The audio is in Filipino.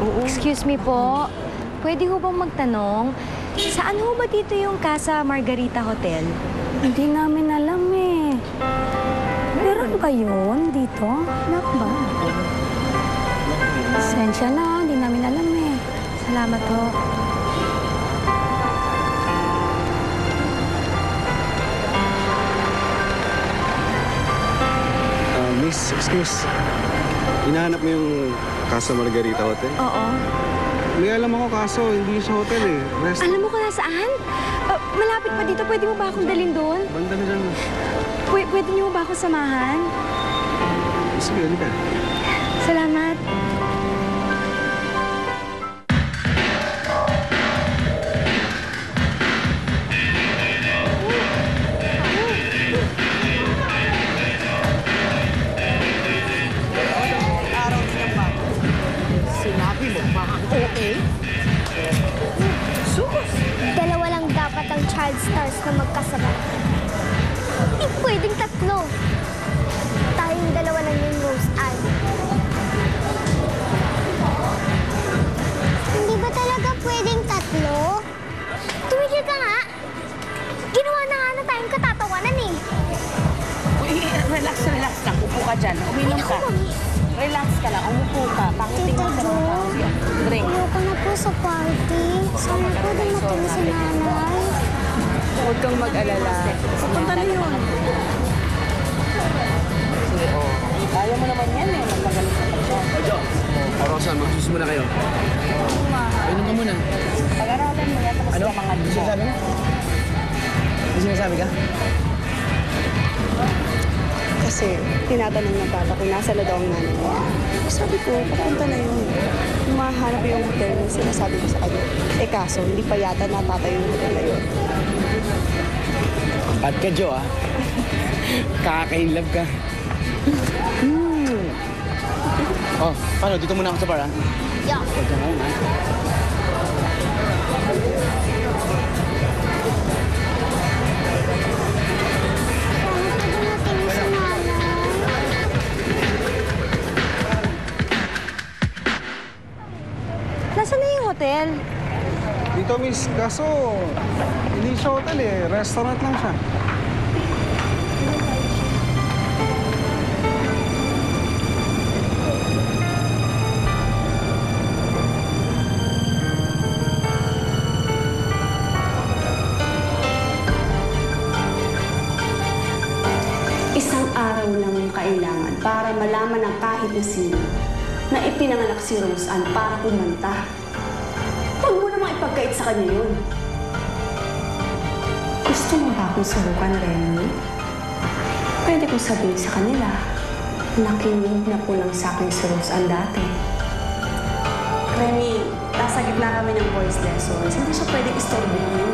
Excuse me po, pwede ho bang magtanong, saan ho ba dito yung Casa Margarita Hotel? Hindi namin alam eh. Meron ba yun dito? Nak ba? Sensya na, hindi namin alam eh. Salamat ho. Miss, excuse. Hinahanap mo yung Casa Margarita Hotel? Oo. May alam ako kaso, hindi sa hotel eh. Alam mo kung nasaan? Malapit pa dito. Pwede mo ba akong dalhin doon? Banda na dyan. Pwede niyo ba akong samahan? Sige, halika. Salamat. Sinabi mo ba ang OA? Sus! Dalawa lang dapat ang child stars na magkasabay. Hindi pwedeng tatlo. Tayong dalawa lang yung Rose Ann. Hindi ba talaga pwedeng tatlo? Tumigil ka nga. Ginawa na nga na tayong katatawanan eh. Uy, relax lang. Upo ka dyan. Uminom ka. Relax ka lang. Umupo ka. Pakiting mo sa mga tao. Drink. Ayoko na po sa party. Sana po din natin si nanay. Huwag kang mag-alala. Papunta na yun. Sige, kaya mo naman yan eh. Magpagaling ka pa siya. Rosan, mag-juice muna kayo. Inom ka muna. Pag-aralan mo yan, tapos yung mga dito. Sinasabi mo? May sinasabi ka? Kasi tinatanong ng papa kung nasa na daw ang nanay niya. Sabi ko, papunta na yun. Mahanap yung hotel na sinasabi ko sa kanya. Eh kaso, hindi pa yata natatayo yung hotel na yun. Pat ka, Jo, ah. Kakainlove ka. Oh, paano? Dito muna ako sa bar, ah. Yeah. Huwag ka ngayon, ah. Nasaan na yung hotel? Dito, miss. Kaso, hindi siya hotel eh. Restaurant lang siya. Isang araw lang ang kailangan para malaman ng kahit na sino na ipinanganak si Rose Ann para kumanta. Huwag mo namang ipagkait sa kanya yun. Gusto mo ba akong subukan, Remy? Pwede kong sabihin sa kanila, nakinig na po lang sa akin si Rose Ann dati. Remy, nasa gitna kami ng voice lessons. Hindi siya pwedeng istorbo yun.